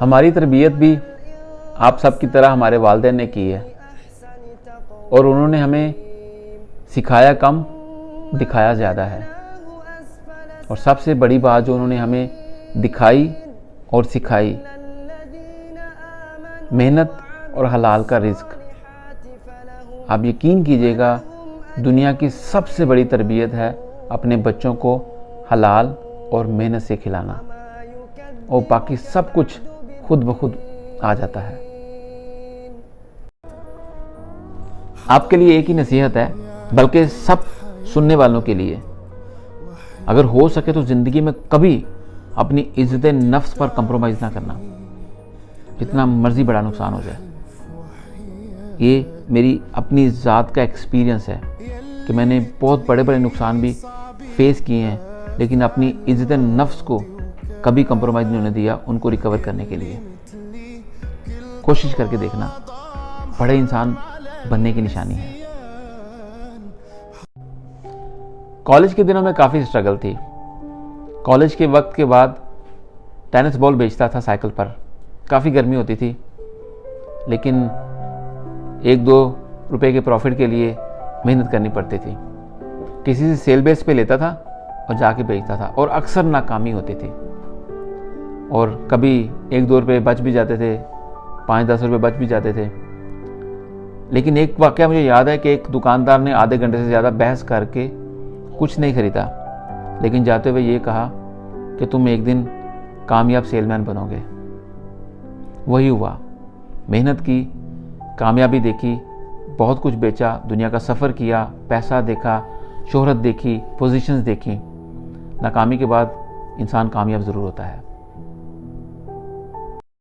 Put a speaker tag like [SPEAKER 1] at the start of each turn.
[SPEAKER 1] हमारी तरबियत भी आप सब की तरह हमारे वालिदैन ने की है और उन्होंने हमें सिखाया कम, दिखाया ज़्यादा है। और सबसे बड़ी बात जो उन्होंने हमें दिखाई और सिखाई, मेहनत और हलाल का रिज़्क। आप यकीन कीजिएगा, दुनिया की सबसे बड़ी तरबियत है अपने बच्चों को हलाल और मेहनत से खिलाना, और बाकी सब कुछ खुद ब खुद आ जाता है। आपके लिए एक ही नसीहत है, बल्कि सब सुनने वालों के लिए, अगर हो सके तो ज़िंदगी में कभी अपनी इज़्ज़त नफ्स पर कंप्रोमाइज़ ना करना, जितना मर्ज़ी बड़ा नुकसान हो जाए। ये मेरी अपनी ज़ात का एक्सपीरियंस है कि मैंने बहुत बड़े बड़े नुकसान भी फेस किए हैं, लेकिन अपनी इज़्ज़त नफ्स को कभी कंप्रोमाइज़ नहीं होने दिया उनको रिकवर करने के लिए। कोशिश करके देखना, बड़े इंसान बनने की निशानी है। कॉलेज के दिनों में काफ़ी स्ट्रगल थी। कॉलेज के वक्त के बाद टेनिस बॉल बेचता था साइकिल पर। काफ़ी गर्मी होती थी, लेकिन 1-2 रुपए के प्रॉफिट के लिए मेहनत करनी पड़ती थी। किसी से सेल बेस पे लेता था और जाके बेचता था, और अक्सर नाकामी होती थी। और कभी 1-2 रुपये बच भी जाते थे, 5-10 रुपये बच भी जाते थे। लेकिन एक वाक़या मुझे याद है कि एक दुकानदार ने आधे घंटे से ज़्यादा बहस करके कुछ नहीं खरीदा, लेकिन जाते हुए ये कहा कि तुम एक दिन कामयाब सेलमैन बनोगे। वही हुआ। मेहनत की, कामयाबी देखी, बहुत कुछ बेचा, दुनिया का सफ़र किया, पैसा देखा, शोहरत देखी, पोजीशंस देखी। नाकामी के बाद इंसान कामयाब ज़रूर होता है।